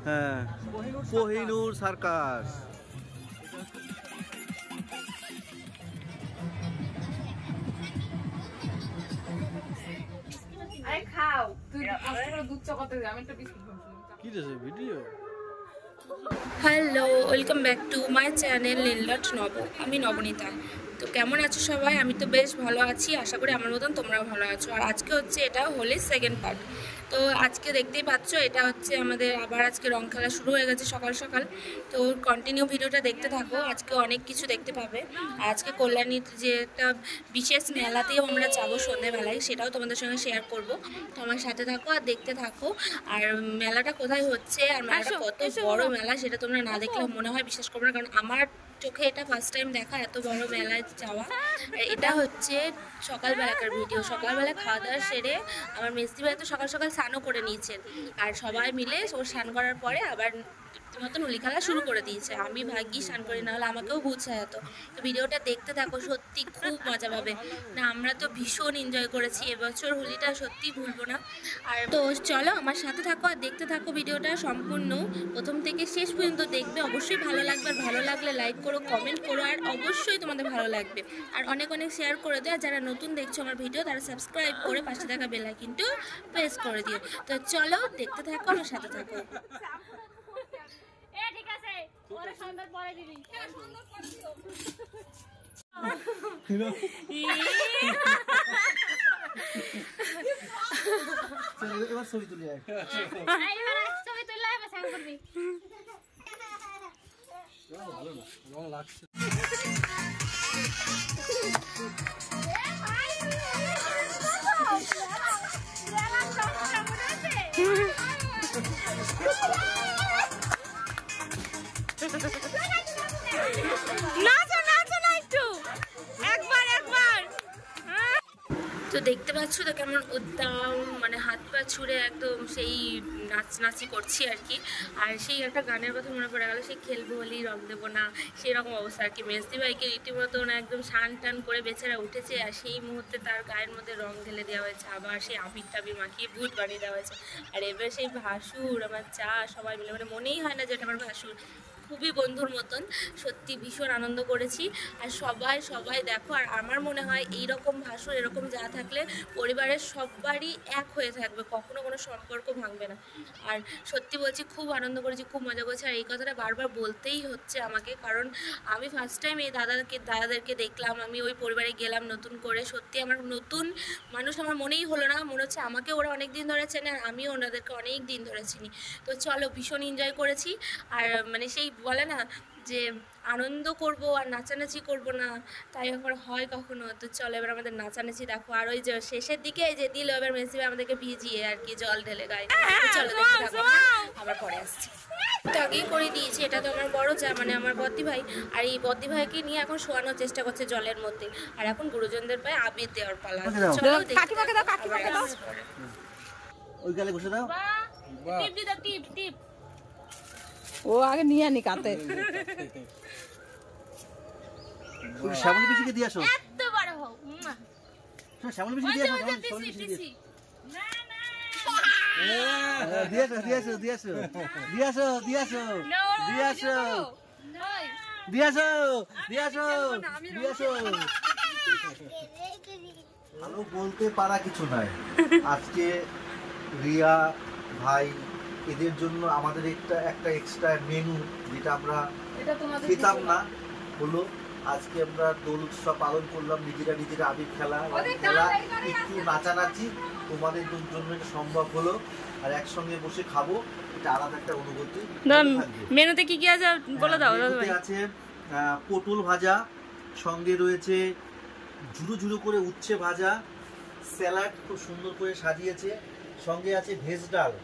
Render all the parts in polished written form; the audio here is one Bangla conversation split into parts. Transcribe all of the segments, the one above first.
হ্যাঁ, Kohinoor circus. Hello, welcome back to my channel নীললট নব। আমি নবনীতা। তো কেমন আছো সবাই? আমি তো বেশ ভালো আছি, আশা করি আমার মতন তোমরাও ভালো আছো। আর আজকে হচ্ছে এটা হোলির সেকেন্ড পার্ট। তো আজকে দেখতেই পাচ্ছ, এটা হচ্ছে আমাদের আবার আজকে রং খেলা শুরু হয়ে গেছে সকাল সকাল। তো কন্টিনিউ ভিডিওটা দেখতে থাকো, আজকে অনেক কিছু দেখতে পাবে। আর আজকে কল্যাণীর যে একটা বিশেষ মেলাতেও আমরা যাবো সন্ধ্যেবেলায়, সেটাও তোমাদের সঙ্গে শেয়ার করব। তো আমার সাথে থাকো আর দেখতে থাকো। আর মেলাটা কোথায় হচ্ছে আর মেলাটা কত বড় মেলা সেটা তোমরা না দেখলে মনে হয় বিশ্বাস করবে না, কারণ আমার চোখে এটা ফার্স্ট টাইম দেখা, এত বড় মেলায় যাওয়া। এটা হচ্ছে সকালবেলাকার ভিডিও। সকালবেলা খাওয়া দাওয়া সেরে আমার মেসদি ভাই তো সকাল সকাল স্নানও করে নিয়েছেন, আর সবাই মিলে ও স্নান করার পরে আবার মতন হোলি খেলা শুরু করে দিয়েছে। আমি ভাগ্যি স্নান করি, না হলে আমাকেও বুঝায় যেত। তো ভিডিওটা দেখতে থাকো, সত্যি খুব মজা পাবে। না আমরা তো ভীষণ এনজয় করেছি এবছর হোলিটা, সত্যি ভুলবো না। আর তো চলো আমার সাথে থাকো আর দেখতে থাকো ভিডিওটা সম্পূর্ণ প্রথম থেকে শেষ পর্যন্ত দেখবে। অবশ্যই ভালো লাগবে, আর ভালো লাগলে লাইক করো, কমেন্ট করো, আর অবশ্যই তোমাদের ভালো লাগবে। আর অনেক অনেক শেয়ার করে দিও। আর যারা নতুন দেখছো আমার ভিডিও তারা সাবস্ক্রাইব করে পাশে থাকা বেল আইকনটা প্রেস করে দিও। তো চলো দেখতে থাকো, আমার সাথে থাকো। ঠিক আছে, ওরে সুন্দর পরে দিবি। এবার ছবি তুলি, ছবি তুললে হবে, স্যাং করবি। ভালো না, ভালো লাগছে। তো দেখতে পাচ্ছ তো কেমন উদ্দাম, মানে হাত পা ছুড়ে একদম সেই নাচনাচি করছি আর কি। আর সেই একটা গানের কথা মনে পড়ে গেল, সেই খেলবো হোলি রং দেবো না, সেই রকম অবস্থা আর কি। মেজদি ভাইকে রীতিমতো না একদম স্নান টান করে বেচারা উঠেছে, আর সেই মুহূর্তে তার গায়ের মধ্যে রং ঢেলে দেওয়া হয়েছে, আবার সেই আবির টাবির মাখিয়ে ভূত বানিয়ে দেওয়া হয়েছে। আর এবার সেই ভাসুর আমার চা সবাই মিলে, মানে মনেই হয় না যে এটা আমার ভাসুর। খুবই বন্ধুর মতন, সত্যি ভীষণ আনন্দ করেছি। আর সবাই সবাই দেখো, আর আমার মনে হয় এইরকম ভাসুর এরকম যা থাকলে পরিবারের সবারই এক হয়ে থাকবে, কখনো কোনো সম্পর্ক ভাঙবে না। আর সত্যি বলছি খুব আনন্দ করেছি, খুব মজা করেছি। আর এই কথাটা বারবার বলতেই হচ্ছে আমাকে, কারণ আমি ফার্স্ট টাইম এই দাদাদেরকে দেখলাম, আমি ওই পরিবারে গেলাম নতুন করে। সত্যি আমার নতুন মানুষ আমার মনেই হলো না, মনে হচ্ছে আমাকে ওরা অনেক দিন ধরে চেনে আর আমিও ওনাদেরকে অনেক দিন ধরে চিনি। তো চলো ভীষণ এনজয় করেছি। আর মানে সেই বলে না যে আনন্দ করব আর নাচানাচি করব না, তাই আবার হয় কখনো। তো চলো এবার আমাদের নাচানাচি দেখো। আর ওই যে শেষের দিকে যে দিল এবার মেসি আমাদেরকে ভিজিয়ে আর কি জল ঢেলে গায়ে। চলো দেখতে থাকো, আবার পরে আসছি। তো আগেই করে দিয়েছি, এটা তো আমার বড় যা মানে আমার বদ্দি ভাই। আর এই বদ্দি ভাইকে নিয়ে এখন শোয়ানোর চেষ্টা করছে জলের মধ্যে। আর এখন গুরুজনদের পায়ে আবির দেওয়ার পালা। চলো কাকিমাকে দাও, কাকিমাকে দাও, ওই গালে বসে দাও। টিপ দি দাও, টিপ টিপ। ও আগে নিয়ে আনি কাতে। শ্যামলী পিসিকে দিয়ে আসো, এত বড় হও। শ্যামলী পিসিকে দিয়ে আসো, শ্যামলী পিসিকে দিয়ে আসো। ভালো বলতে পারা কিছু নাই। আজকে রিয়া ভাই এদের জন্য আমাদের একটা এক্সট্রা মেনু, যেটা আমরা খেতাম না, হলো আজকে আমরা দোল উৎসব পালন করলাম। নিজেরা আবির খেলা একটু নাচানাচি, তোমাদের জন্য এটা সম্ভব হলো। আর একসঙ্গে বসে খাবো, এটা আলাদা একটা অনুভূতি। মেনুতে কি কি আছে বলে দাও। আছে পটল ভাজা, সঙ্গে রয়েছে ঝুড়ো ঝুড়ো করে উচ্ছে ভাজা, স্যালাড খুব সুন্দর করে সাজিয়েছে, সঙ্গে আছে ভেজ ডাল।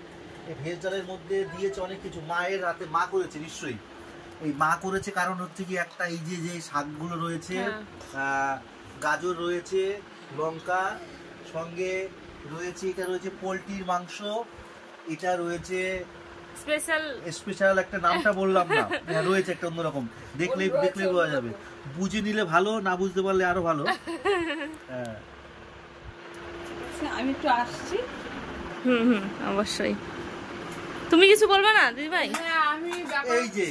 এই ভেজ ডালের মধ্যে দিয়েছে অনেক কিছু, মায়ের হাতে, মা করেছে নিশ্চয়ই। এই মা করেছে কারণ হচ্ছে কি, একটা এই যে শাকগুলো রয়েছে, গাজর রয়েছে, লঙ্কা, সঙ্গে রয়েছে এটা রয়েছে পোলট্রির মাংস, এটা রয়েছে স্পেশাল একটা নামটা বললাম না, রয়েছে একটা অন্যরকম, দেখলেই বোঝা যাবে। বুঝে নিলে ভালো, না বুঝতে পারলে আরো ভালো। আমি একটু আসছি। অবশ্যই। তুমি কিছু বলবে না দিদি ভাই? এই যে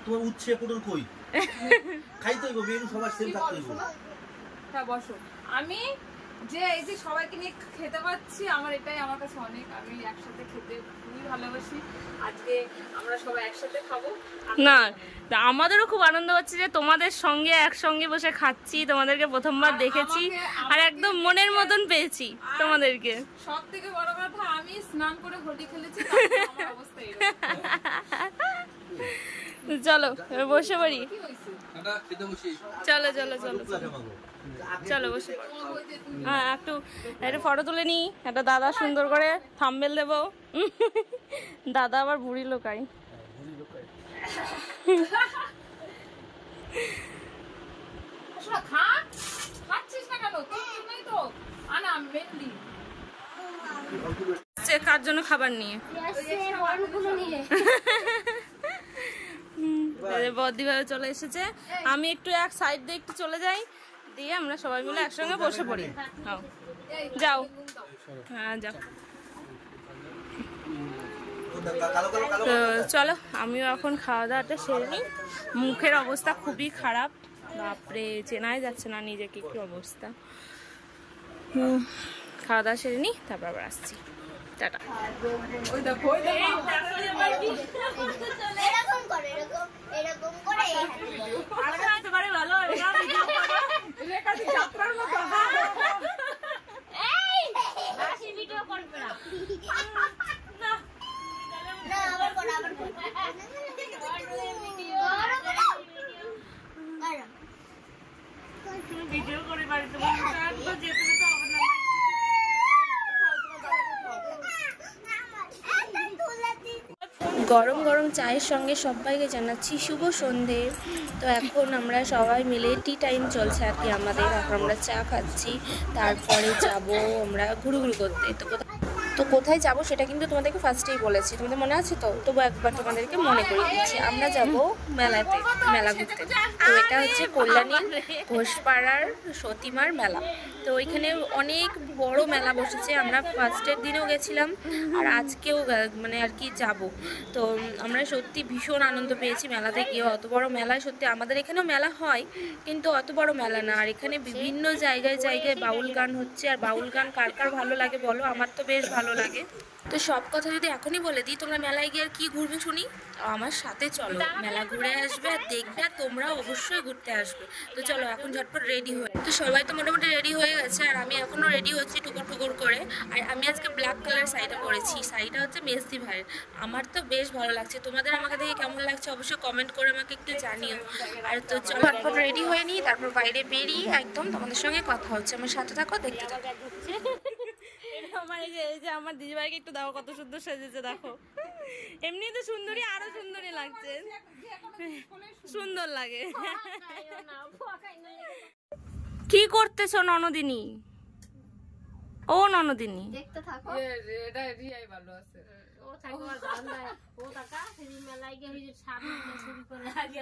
তোমার উচ্ছে পটল কই খাইতে হইব, মেনু সবার সেম থাকতে হইব। হ্যাঁ বসো। আমি যে এই যে সবাইকে নিয়ে খেতে পাচ্ছি, আমার এটাই আমার কাছে অনেক। আমি একসাথে খেতে খুবই ভালোবাসি। আজকে আমরা সবাই একসাথে খাবো। না, আমাদেরও খুব আনন্দ হচ্ছে যে তোমাদের সঙ্গে একসঙ্গে বসে খাচ্ছি, তোমাদেরকে প্রথমবার দেখেছি আর একদম মনের মতন পেয়েছি তোমাদেরকে। সব থেকে বড় কথা, আমি স্নান করে হোলি খেলেছি, তারপর আমার অবস্থা এরকম। চলো এবার বসে পড়ি। কি হয়েছে? চলো চলো চলো চলো চলো বসে পড়ো। হ্যাঁ একটু একটা ফটো তুলে নি, একটা দাদা সুন্দর করে থাম্বনেল দেবো। দাদা আবার বুড়ি লোকাই। শোনা, খা। খাচ্ছিস না কেন? তোর জন্যই তো আনা মেনলি। কার জন্য খাবার নিয়ে বদ্দি ভাবে চলে এসেছে। আমি একটু এক সাইড দিয়ে একটু চলে যাই, দিয়ে আমরা সবাই মিলে একসঙ্গে বসে পড়ি। যাও, হ্যাঁ যাও। তো চলো আমিও এখন খাওয়া দাওয়াটা সেরে নিই। মুখের অবস্থা খুবই খারাপ, বাপরে চেনাই যাচ্ছে না নিজেকে কি অবস্থা। খাওয়া দাওয়া সেরে নিই, তারপর আবার আসছি। টাটা। ওই দেখো, ওই দেখো। এরকম করে এরকম করে ভালো রেখাটি যাত্রার মতো। এই হাসি ভিডিও করবে না না আবার কর ভিডিও ভিডিও করে বাড়িতে বসে যেতে তো হবে না। গরম গরম চায়ের সঙ্গে সবাইকে জানাচ্ছি শুভ সন্ধে। তো এখন আমরা সবাই মিলে টি টাইম চলছে আর কি আমাদের। এখন আমরা চা খাচ্ছি, তারপরে যাব আমরা ঘুরুঘুরু করতে। তো কোথায় যাব সেটা কিন্তু তোমাদেরকে ফার্স্টেই বলেছি, তোমাদের মনে আছে তো? তবু একবার তোমাদেরকে মনে করিয়ে দিচ্ছি, আমরা যাব মেলাতে, মেলা ঘুরতে। তো এটা হচ্ছে কল্যাণীর ঘোষপাড়ার সতীমার মেলা। তো ওইখানে অনেক বড় মেলা বসেছে। আমরা ফার্স্টের দিনেও গেছিলাম আর আজকেও মানে আর কি যাব। তো আমরা সত্যি ভীষণ আনন্দ পেয়েছি মেলাতে গিয়ে। অত বড় মেলায় সত্যি আমাদের এখানেও মেলা হয়, কিন্তু অত বড় মেলা না। আর এখানে বিভিন্ন জায়গায় জায়গায় বাউল গান হচ্ছে। আর বাউল গান কার কার ভালো লাগে বলো? আমার তো বেশ ভালো লাগে। তো সব কথা যদি এখনই বলে দিই, তোমরা মেলায় গিয়ে আর কি ঘুরবে শুনি? আমার সাথে চলো, মেলা ঘুরে আসবে আর দেখবে, আর তোমরা অবশ্যই ঘুরতে আসবে। তো চলো এখন ঝটপট রেডি হয়ে। তো সবাই তো মোটামুটি রেডি হয়ে গেছে আর আমি এখনও রেডি হচ্ছি টুকুর টুকুর করে। আর আমি আজকে ব্ল্যাক কালার শাড়িটা পরেছি। শাড়িটা হচ্ছে মেসদি ভাইয়ের। আমার তো বেশ ভালো লাগছে। তোমাদের আমাকে দেখে কেমন লাগছে অবশ্যই কমেন্ট করে আমাকে একটু জানিও। আর তো চলো ঝটপট রেডি হয়ে নিই, তারপর বাইরে বেরিয়ে একদম তোমাদের সঙ্গে কথা হচ্ছে। আমার সাথে থাকো, দেখতে থাকো। আমার এই যে আমার দিদিভাইকে একটু দাও, কত সুন্দর সেজেছে দেখো। এমনি তো সুন্দরী, আরো সুন্দরী লাগছে, সুন্দর লাগে। কি করতেছো ননদিনী? ও ননদিনী দেখতে থাকো এটা রিয়াই ভালো আছে। ও থাকো আর বারান্দায় ও টাকা সেই মেলায় গিয়ে ওই যে সামনে ছবি করে আগে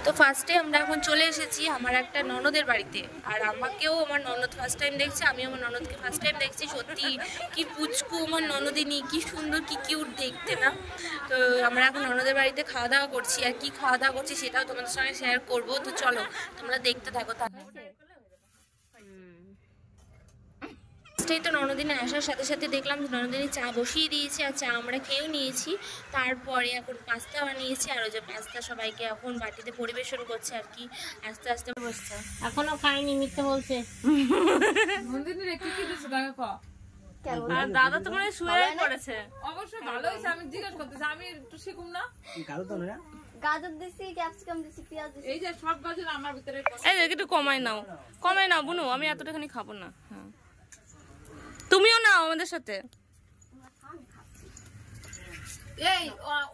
তো ফার্স্টে আমরা এখন চলে এসেছি আমার একটা ননদের বাড়িতে। আর আমাকেও আমার ননদ ফার্স্ট টাইম দেখছে, আমি আমার ননদকে ফার্স্ট টাইম দেখছি। সত্যি কি পুচকু আমার ননদিনী, কি সুন্দর, কি কিউট দেখতে না? তো আমরা এখন ননদের বাড়িতে খাওয়া দাওয়া করছি। আর কি খাওয়া দাওয়া করছি সেটাও তোমাদের সঙ্গে শেয়ার করবো। তো চলো তোমরা দেখতে থাকো। তো ননদিনী আসার সাথে সাথে দেখলাম ননদিনী চা বসিয়ে দিয়েছে আর চা আমরা খেয়েও নিয়েছি। তারপরে এখন পাস্তা বানিয়েছি আর ওই যে পাস্তা সবাইকে এখন বাটিতে পরিবেশন করছে আর কি, আস্তে আস্তে বসছে। এখনো খাইনি, মিথ্যে বলছে। নন্দিনী রে কি কি দিছো দেখো। আর দাদা তো মানে শুয়ে পড়েছে। অবশ্যই ভালো হয়েছে, আমি জিজ্ঞেস করতেছি, আমি একটু শিখুম না। গাজর দিছি, ক্যাপসিকাম দিছি, পেঁয়াজ দিছি। এই যে সব গাজর আমার ভিতরে। এই একটু কমাই নাও, কমাই নাও বুনু, আমি এতটাখানি খাবো না। হ্যাঁ তুমিও নাও আমাদের সাথে। এই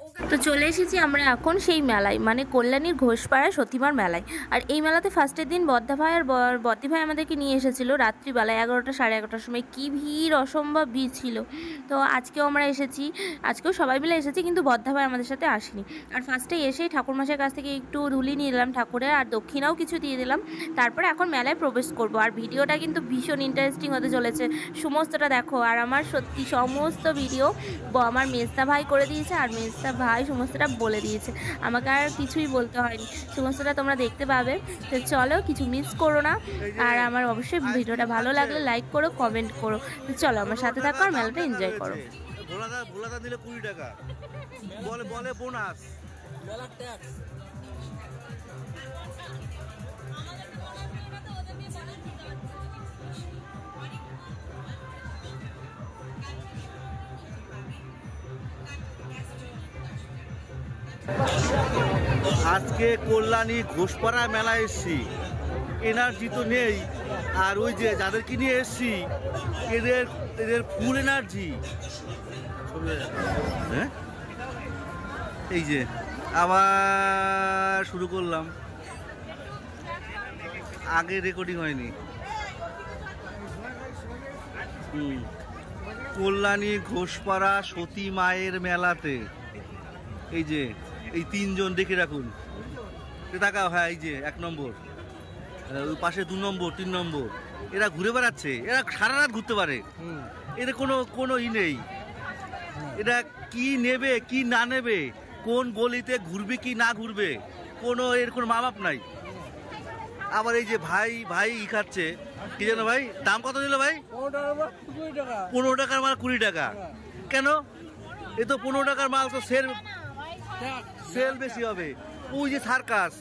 ওকে তো চলে এসেছি আমরা এখন সেই মেলায়, মানে কল্যাণীর ঘোষপাড়া সতীমার মেলায়। আর এই মেলাতে ফার্স্টের দিন বদ্দা ভাই আর বদ্দি ভাই আমাদেরকে নিয়ে এসেছিলো রাত্রিবেলায় 11টা সাড়ে 11টার সময়। কি ভিড়, অসম্ভব ভিড় ছিল। তো আজকেও আমরা এসেছি, আজকেও সবাই মিলে এসেছি, কিন্তু বদ্দা ভাই আমাদের সাথে আসেনি। আর ফার্স্টে এসেই ঠাকুরমশাইয়ের কাছ থেকে একটু ধুলি নিয়ে দিলাম ঠাকুরের, আর দক্ষিণাও কিছু দিয়ে দিলাম। তারপরে এখন মেলায় প্রবেশ করব। আর ভিডিওটা কিন্তু ভীষণ ইন্টারেস্টিং হতে চলেছে, সমস্তটা দেখো। আর আমার সত্যি সমস্ত ভিডিও আমার মেজদা ভাই করে দিয়েছে, আর মেজদা ভাই সমস্তটা বলে দিয়েছে, আমাকে আর কিছুই বলতে হয়নি, সমস্তটা তোমরা দেখতে পাবে। তো চলো, কিছু মিস করো না। আর আমার অবশ্যই ভিডিওটা ভালো লাগলে লাইক করো, কমেন্ট করো। তো চলো আমার সাথে থাকো আর মেলাটা এনজয় করো। ভোলাদা দিলে 20 টাকা, বলে বোনাস। আজকে কল্যাণী ঘোষপাড়া মেলায় এসছি, এনার্জি তো নেই। আর ওই যে যাদেরকে নিয়ে এসছি এদের ফুল এনার্জি। হ্যাঁ, এই যে আবার শুরু করলাম, আগে রেকর্ডিং হয়নি। কল্যাণী ঘোষপাড়া সতী মায়ের মেলাতে এই যে এই 3 জন দেখে রাখুন, তাকাও। হ্যাঁ, এই যে 1 নম্বর, ওই পাশে 2 নম্বর, 3 নম্বর, এরা ঘুরে বেড়াচ্ছে। এরা সারা রাত ঘুরতে পারে, এদের কোনো ই নেই। এরা কি নেবে কি না নেবে, কোন গলিতে ঘুরবে কি না ঘুরবে, এর কোনো মা বাপ নাই। আবার এই যে ভাই ই খাচ্ছে, কি জানো ভাই, দাম কত দিল ভাই? 15 টাকার মাল 20 টাকা। কেন? এ তো 15 টাকার মাল, তো সেল বেশি হবে। ওই যে সার্কাস,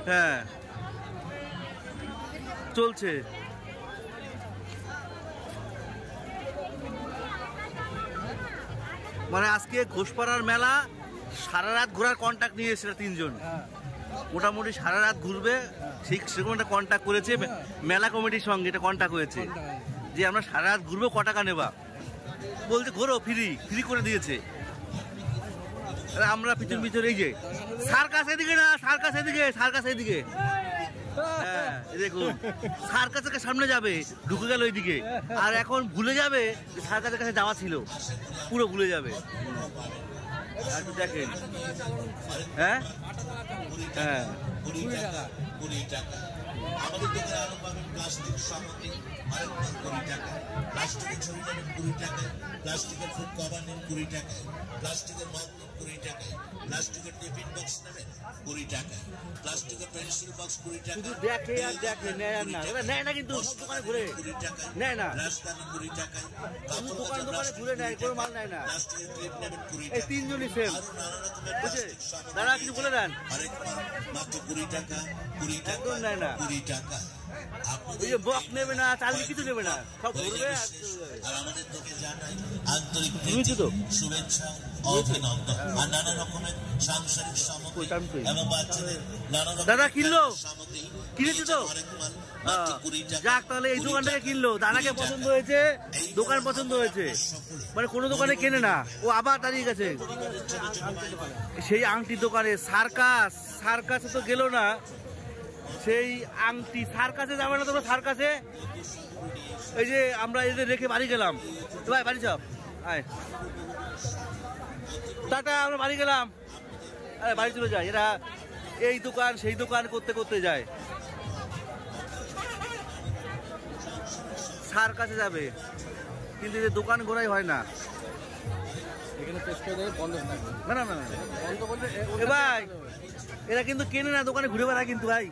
হ্যাঁ চলছে। মানে আজকে ঘোষপাড়ার মেলা সারা রাত ঘোরার কন্ট্যাক্ট নিয়ে এসেছিল 3 জন, মোটামুটি সারা রাত ঘুরবে। সেরকম একটা কন্ট্যাক্ট করেছে মেলা কমিটির সঙ্গে, এটা কন্ট্যাক্ট হয়েছে যে আমরা সারা রাত ঘুরবো, ক টাকা নেবা? বলছে ঘোরো, ফ্রি করে দিয়েছে। আমরা পিছন এই যে সার্কাস এদিকে না, সার্কাস এদিকে। হ্যাঁ দেখুন, সার্কাসের সামনে যাবে, ঢুকে গেল ওইদিকে। আর এখন ভুলে যাবে সার্কাসের কাছে যাওয়া ছিল, পুরো ভুলে যাবে। আর দেখেন, হ্যাঁ হ্যাঁ, আমাদের দোকানে আরো পাবেন প্লাস্টিক সামগ্রী 20 টাকা, প্লাস্টিকের ছবি নেবেন 20 টাকা, প্লাস্টিকের ফুড কভার নেন 20 টাকা, প্লাস্টিকের মগ নেন 20 টাকা, প্লাস্টিকের টিফিন বক্স নেবেন 20 টাকা, প্লাস্টিকের পেন্সিল বক্স 20 টাকা। শুধু দেখে আর দেখে, নেয় না কিন্তু দোকানে ঘুরে 20 টাকা, নেয় না রাজধানী 20 টাকা, দোকানে ঘুরে নেয়, কোনো মাল নেয় না। প্লাস্টিকের ক্লিপ নেবেন 20 টাকা। এই 3 জনই সেম, বুঝে দাদা কিছু বলে দেন, আরেক মাত্র 20 টাকা, 20 টাকা নেয় না, 20 টাকা। ওই যে বক নেবে না, চালনি কিছু নেবে না, সব ঘুরবে। আর আমাদের তোকে জানাই আন্তরিক শুভেচ্ছা, অভিনন্দন। আর নানা রকমের সাংসারিক সামগ্রী এবং বাচ্চাদের নানা রকম দাদা কিনেছি তো। যাক, তাহলে এই দোকান থেকে কিনলো, দাদাকে পছন্দ হয়েছে, দোকান পছন্দ হয়েছে, মানে কোনো দোকানে কেনে না, ও আবার দাঁড়িয়ে গেছে সেই আংটি দোকানে। সার্কাসে তো গেল না, সেই আংটি সার্কাসে যাবে না তোমরা? সার্কাসে এই যে আমরা এদের রেখে বাড়ি গেলাম, ভাই বাড়ি যাও, আয় টাটা, আমরা বাড়ি গেলাম। আরে বাড়ি চলে যায়, এরা এই দোকান সেই দোকান করতে যায়। সার্কাসে যাবে, কিন্তু এদের দোকান ঘোরাই হয় না। না ভাই, এরা কিন্তু কেনে না, দোকানে ঘুরে বেড়ায় কিন্তু। ভাই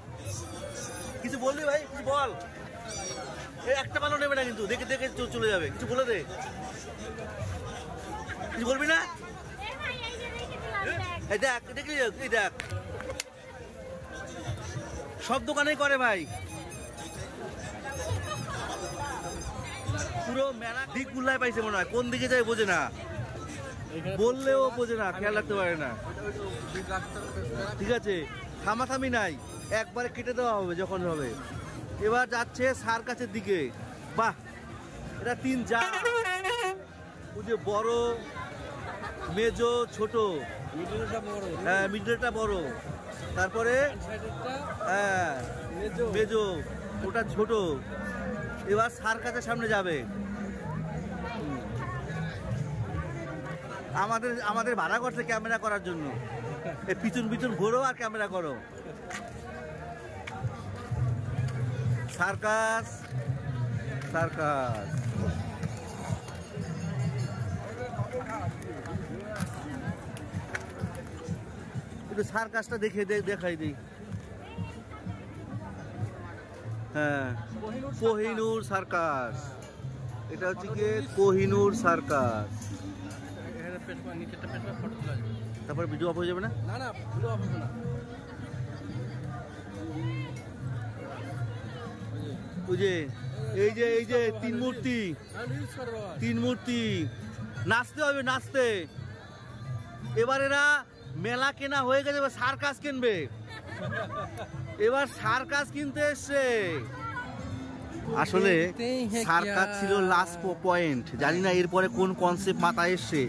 কিছু বলবি ভাই, কিছু বল। এই একটা ভালো নেবে না কিন্তু, দেখে চলে যাবে। কিছু বলে দে, কিছু বলবি না? এই দেখ, দেখলি, এই দেখ, সব দোকানেই করে ভাই। পুরো মেলা দিক উল্লায় পাইছে মনে হয়, কোন দিকে যায় বোঝে না, বললেও বোঝে না, খেয়াল রাখতে পারে না। ঠিক আছে, থামাথামি নাই, একবারে কেটে দেওয়া হবে যখন হবে। এবার যাচ্ছে সার্কাসের দিকে। বাহ, এটা 3 যা, ওই যে বড় মেজো, ছোট, হ্যাঁ মিডলটা বড়, তারপরে হ্যাঁ মেজো, ওটা ছোট। এবার সার্কাসের সামনে যাবে। আমাদের ভাড়া করছে ক্যামেরা করার জন্য। পিছন পিছন ঘোরো আর ক্যামেরা করো। সার্কাস সার্কাস একটু সার্কাসটা দেখাই দিই। হ্যাঁ কোহিনূর সার্কাস, এটা হচ্ছে কি কোহিনূর সার্কাস। তারপর ভিডিও অফ হয়ে যাবে না? না ভিডিও অফ হবে না। এই যে তিন মূর্তি নাচতে হবে, নাচতে। এবার এরা মেলা কেনা হয়ে গেছে, এবার সার্কাস কিনবে। এবার সার্কাস কিনতে এসছে। আসলে সার্কাস ছিল লাস্ট পয়েন্ট, জানি না এরপরে কোন কনসেপ্ট মাথায় এসছে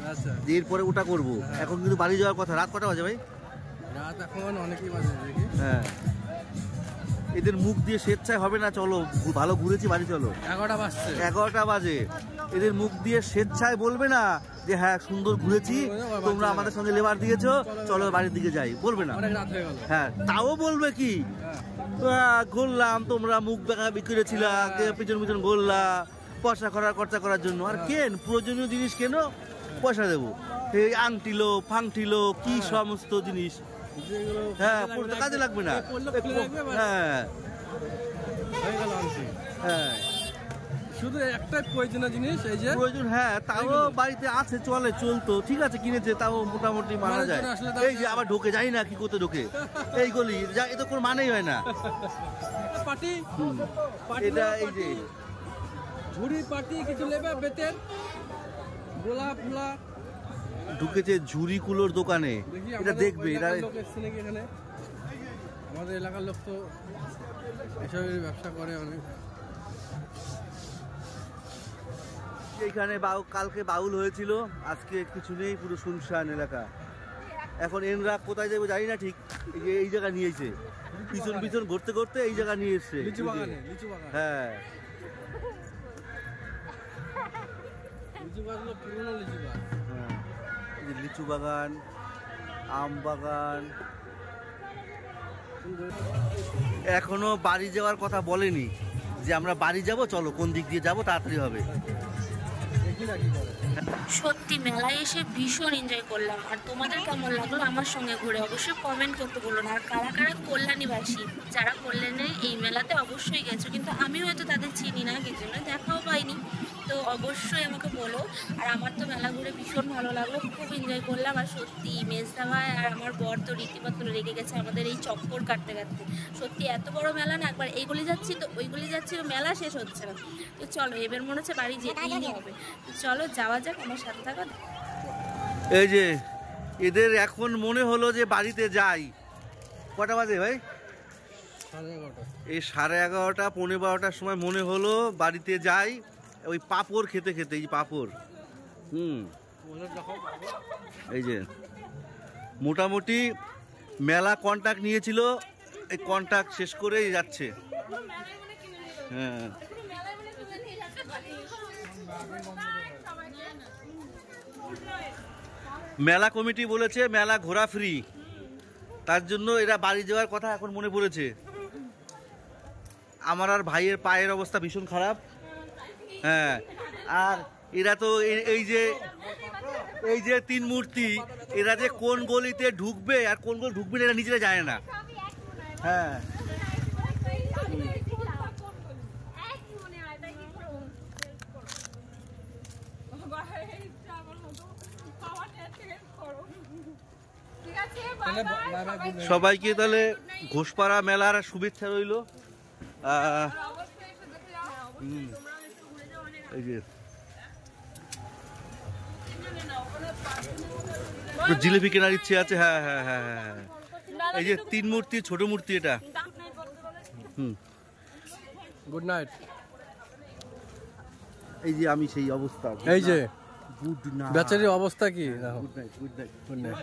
যে এরপরে ওটা করব। এখন কিন্তু বাড়ি যাওয়ার কথা। রাত কটা বাজে ভাই? রাত এখন অনেকই বাজে। হ্যাঁ এদের মুখ দিয়ে স্বেচ্ছায় হবে না, চলো ভালো ঘুরেছি বাড়ি চলো। 11টা বাজে। এদের মুখ দিয়ে স্বেচ্ছায় বলবে না যে হ্যাঁ সুন্দর ঘুরেছি, তোমরা আমাদের সঙ্গে লেবার দিয়েছো, চলো বাড়ির দিকে যাই, বলবে না। হ্যাঁ তাও বলবে কি ঘুরলাম, তোমরা মুখ বেঁকা বিক্রি ছিল, পিছন পিছন ঘুরলা পয়সা খরচা করার জন্য। আর কেন প্রয়োজনীয় জিনিস কেন পয়সা দেবো, এই আংটিলো ফাংটিলো কি সমস্ত জিনিস, হ্যাঁ পড়তে কাজে লাগবে না। হ্যাঁ হ্যাঁ শুধু একটাই প্রয়োজনীয় জিনিস, এই যে প্রয়োজন। হ্যাঁ তাও বাড়িতে আছে, চলতো ঠিক আছে, কিনেছে তাও মোটামুটি মানা যায়। এই যে আবার ঢোকে, জানি না কি করতে ঢোকে এই গলি, যা এ তো কোনো মানেই হয় না। পাটি এটা এই যে ঝুড়ি পাটি কিছু নেবে, বেতের গোলা ফুলা ঢুকেছে ঝুড়িগুলোর দোকানে। এটা দেখবে এরা, আমাদের এলাকার লোক তো এসবের ব্যবসা করে অনেক। এইখানে কালকে বাউল হয়েছিল, আজকে কিছু নেই, পুরো শুনশান এলাকা। এখন এনরা কোথায় যাবে জানি না, ঠিক এই জায়গা নিয়েছে, পিছন পিছন ঘুরতে ঘুরতে এই জায়গা নিয়ে এসছে। হ্যাঁ লিচু বাগান, আম বাগান। এখনো বাড়ি যাওয়ার কথা বলেনি, যে আমরা বাড়ি যাব, চলো কোন দিক দিয়ে যাব তাড়াতাড়ি হবে। সত্যি মেলায় এসে ভীষণ এনজয় করলাম। আর তোমাদের কেমন লাগলো আমার সঙ্গে ঘুরে অবশ্যই কমেন্ট করতে বলো না। আর কারা কারা কল্যাণীবাসী, যারা কল্যাণীর এই মেলাতে অবশ্যই গেছো, কিন্তু আমি হয়তো তাদের চিনি না, কিছু না দেখাও পাইনি, তো অবশ্যই আমাকে বলো। আর আমার তো মেলা ঘুরে ভীষণ ভালো লাগলো, খুব এনজয় করলাম। আর সত্যি মেজদা ভাই আর আমার বর তো রীতিমতো রেগে গেছে আমাদের এই চক্কর কাটতে কাটতে। সত্যি এত বড় মেলা না, একবার এইগুলি যাচ্ছি তো ওইগুলি যাচ্ছি, মেলা শেষ হচ্ছে না। তো চলো এবার মনে হচ্ছে বাড়ি যেতেই হবে, তো চলো যাওয়া যাক, আমার সাথে থাকো। এই যে এদের এখন মনে হলো যে বাড়িতে যাই। কটা বাজে ভাই? এই 11:30 11:15 সময় মনে হলো বাড়িতে যাই, ওই পাঁপড় খেতে খেতে। এই পাঁপড়, এই যে মোটামুটি মেলা কন্ট্রাক্ট নিয়েছিল, এই কন্ট্রাক্ট শেষ করেই যাচ্ছে। হ্যাঁ মেলা কমিটি বলেছে মেলা ঘোরা ফ্রি, তার জন্য এরা বাড়ি যাওয়ার কথা এখন মনে পড়েছে। আমার আর ভাইয়ের পায়ের অবস্থা ভীষণ খারাপ। হ্যাঁ আর এরা তো এই যে তিন মূর্তি, এরা যে কোন গলিতে ঢুকবে আর কোন গলি ঢুকবে না এরা নিজেরা জানে না। হ্যাঁ সবাইকে তাহলে ঘোষপাড়া মেলার শুভেচ্ছা রইল। এই যে জিলিপি কেনার ইচ্ছে আছে। হ্যাঁ হ্যাঁ হ্যাঁ হ্যাঁ এই যে তিন মূর্তি, ছোট মূর্তি এটা। Good night. এই যে আমি সেই অবস্থা, এই যে গুড না বেচারির অবস্থা কি দেখো। Good night good night good night.